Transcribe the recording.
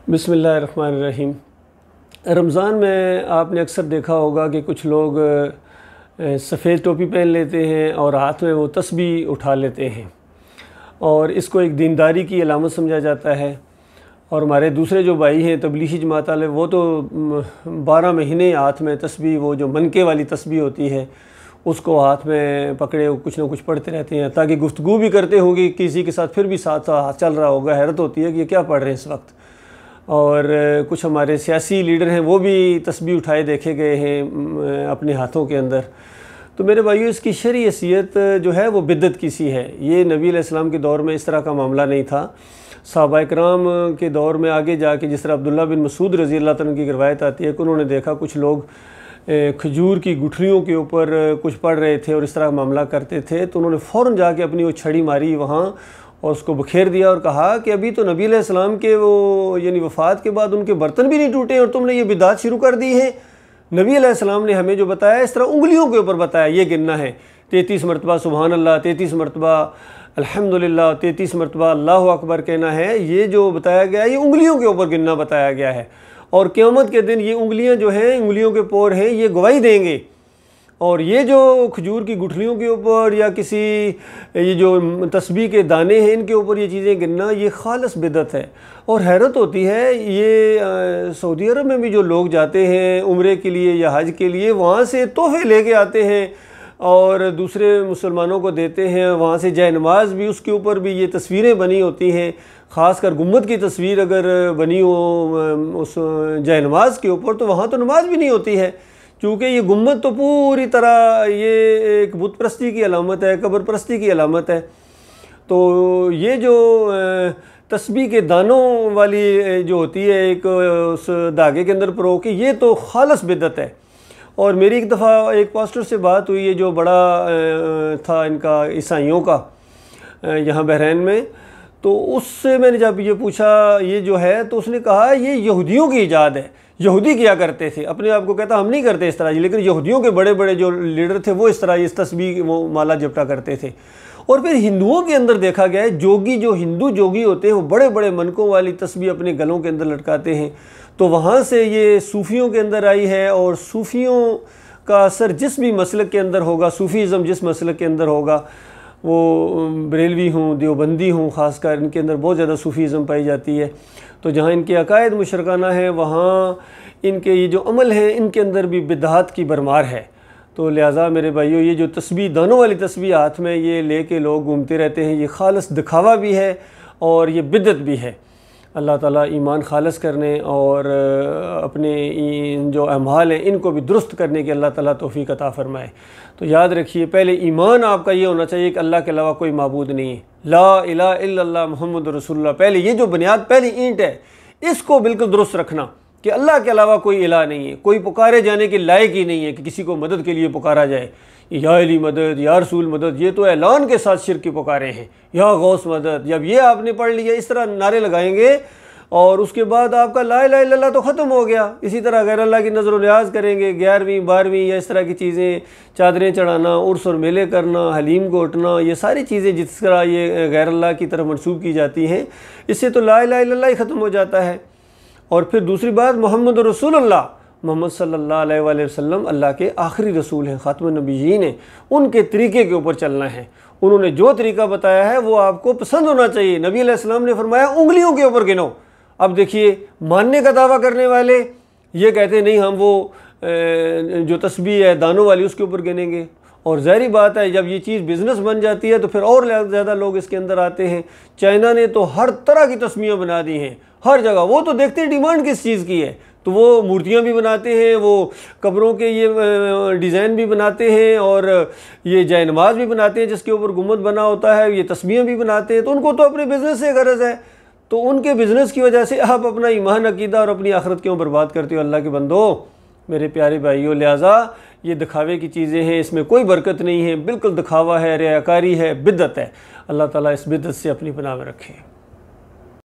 बिस्मिल्लाहिर्रहमानिर्रहीम। रमज़ान में आपने अक्सर देखा होगा कि कुछ लोग सफ़ेद टोपी पहन लेते हैं और हाथ में वो तस्बीह उठा लेते हैं और इसको एक दीनदारी की अलामत समझा जाता है। और हमारे दूसरे जो भाई हैं तबलीगी जमात वाले, वो तो 12 महीने हाथ में तस्बीह, वो जो मनके वाली तस्बीह होती है, उसको हाथ में पकड़े कुछ ना कुछ पढ़ते रहते हैं ताकि गुफ्तगू भी करते होंगे किसी के साथ, फिर भी साथ साथ चल रहा होगा। हैरत होती है कि ये क्या पढ़ रहे हैं इस वक्त। और कुछ हमारे सियासी लीडर हैं, वो भी तस्बीह उठाए देखे गए हैं अपने हाथों के अंदर। तो मेरे भाइयों, इसकी शरई हैसियत जो है वो बिदअत की सी है। ये नबी अलैहिस्सलाम के दौर में इस तरह का मामला नहीं था। सहाबा इकराम के दौर में आगे जाके जिस तरह अब्दुल्ला बिन मसूद रज़ी अल्लाह तआला की रवायत आती है कि उन्होंने देखा कुछ लोग खजूर की गुठलियों के ऊपर कुछ पढ़ रहे थे और इस तरह मामला करते थे, तो उन्होंने फ़ौरन जाके अपनी वो छड़ी मारी वहाँ और उसको बखेर दिया और कहा कि अभी तो नबी अलैहिस्सलाम के वो यानी वफ़ात के बाद उनके बर्तन भी नहीं टूटे और तुमने ये बिदात शुरू कर दी है। नबी अलैहिस्सलाम ने हमें जो बताया इस तरह उंगलियों के ऊपर बताया, ये गिनना है 33 मरतबा सुबहान अल्लाह, 33 मरतबा अल्हम्दुलिल्लाह, 33 मरतबा अल्लाहु अकबर कहना है। ये जो बताया गया है ये उंगलियों के ऊपर गिनना बताया गया है। और क़यामत के दिन ये उंगलियां जो हैं, उंगलियों के पोर हैं, ये गवाही देंगे। और ये जो खजूर की गुठलियों के ऊपर या किसी ये जो तस्बीह के दाने हैं इनके ऊपर ये चीज़ें गिनना, ये खालिस बिदअत है। और हैरत होती है, ये सऊदी अरब में भी जो लोग जाते हैं उम्रे के लिए या हज के लिए, वहाँ से तोहफे लेके आते हैं और दूसरे मुसलमानों को देते हैं। वहाँ से जय नमाज भी, उसके ऊपर भी ये तस्वीरें बनी होती हैं। ख़ासकर गुम्बद की तस्वीर अगर बनी हो उस जय नमाज के ऊपर, तो वहाँ तो नमाज भी नहीं होती है, क्योंकि ये गुम्बद तो पूरी तरह ये एक बुत परस्ती की अलामत है, कब्र परस्ती की अलामत है। तो ये जो तस्बीह के दानों वाली जो होती है एक उस धागे के अंदर परो की, ये तो खालिस बिदअत है। और मेरी एक दफ़ा एक पास्टर से बात हुई है जो बड़ा था इनका ईसाइयों का यहाँ बहरैन में, तो उससे मैंने जब ये पूछा ये जो है, तो उसने कहा ये यहूदियों की ईजाद है। यहूदी किया करते थे, अपने आप को कहता हम नहीं करते इस तरह जी, लेकिन यहूदियों के बड़े बड़े जो लीडर थे वो इस तरह इस तस्बीह वो माला जपटा करते थे। और फिर हिंदुओं के अंदर देखा गया है, जोगी जो हिंदू जोगी होते हैं वो बड़े बड़े मनकों वाली तस्बीह अपने गलों के अंदर लटकाते हैं। तो वहाँ से ये सूफ़ियों के अंदर आई है। और सूफ़ियों का असर जिस भी मसलक के अंदर होगा, सूफ़ीज़म जिस मसलक के अंदर होगा, वो बरेलवी हूँ, देवबंदी हूँ, ख़ासकर इनके अंदर बहुत ज़्यादा सूफ़ीज़म पाई जाती है। तो जहाँ इनके अकायद मुशरकाना है, वहाँ इनके ये जो अमल हैं इनके अंदर भी बिदअत की भरमार है। तो लिहाजा मेरे भाइयों, ये जो तस्बीह दानों वाली तस्बीह हाथ में ये लेके लोग घूमते रहते हैं, ये खालिस दिखावा भी है और ये बिदअत भी है। अल्लाह ताला ईमान खालिस करने और अपने जो अमाल हैं इनको भी दुरुस्त करने की अल्लाह ताला तौफीक अता फरमाए। तो याद रखिए, पहले ईमान आपका ये होना चाहिए कि अल्लाह के अलावा कोई माबूद नहीं है, ला इलाहा इल्लल्लाह मुहम्मद रसूलुल्लाह। पहले ये जो बुनियाद, पहली ईंट है, इसको बिल्कुल दुरुस्त रखना कि अल्लाह के अलावा कोई इलाह नहीं है, कोई पुकारे जाने के लायक ही नहीं है कि किसी को मदद के लिए पुकारा जाए। या अली मदद, या रसूल मदद, ये तो ऐलान के साथ शिरक की पुकारे हैं। या गौस मदद, जब ये आपने पढ़ लिया, इस तरह नारे लगाएंगे और उसके बाद आपका ला इलाहा इल्लल्लाह तो ख़त्म हो गया। इसी तरह गैर अल्लाह की नज़र न्याज करेंगे, 11वीं 12वीं या इस तरह की चीज़ें, चादरें चढ़ाना, उर्स और मेले करना, हलीम घोटना, ये सारी चीज़ें जिस तरह ये गैर अल्लाह की तरफ मंसूब की जाती हैं, इससे तो ला इलाहा इल्लल्लाह ही ख़त्म हो जाता है। और फिर दूसरी बात, मोहम्मद रसूलुल्लाह, मोहम्मद सल्लल्लाहु अलैहि वसल्लम अल्लाह के आखिरी रसूल हैं, ख़ातमुन नबिय्यीन हैं। उनके तरीके के ऊपर चलना है। उन्होंने जो तरीका बताया है वो आपको पसंद होना चाहिए। नबी अलैहिस्सलाम ने फरमाया उंगलियों के ऊपर गिनो। अब देखिए, मानने का दावा करने वाले ये कहते नहीं हम वो जो तस्बीह है दानों वाली उसके ऊपर गिनेंगे। और ज़ाहिर बात है, जब ये चीज़ बिज़नेस बन जाती है तो फिर और ज़्यादा लोग इसके अंदर आते हैं। चाइना ने तो हर तरह की तस्बीहें बना दी हैं, हर जगह। वो तो देखते हैं डिमांड किस चीज़ की है, तो वो मूर्तियाँ भी बनाते हैं, वो कब्रों के ये डिज़ाइन भी बनाते हैं और ये जय नमाज भी बनाते हैं जिसके ऊपर गुम्बद बना होता है, ये तस्बीहें भी बनाते हैं। तो उनको तो अपने बिज़नेस से गरज है, तो उनके बिज़नेस की वजह से आप अपना ईमान, अकीदा और अपनी आखिरत क्यों बर्बाद करते हो अल्लाह के बंदो, मेरे प्यारे भाइयों। लिहाजा ये दिखावे की चीज़ें हैं, इसमें कोई बरकत नहीं है, बिल्कुल दिखावा है, रियाकारी है, बिदअत है। अल्लाह ताला इस बिदअत से अपनी पनाह में रखे।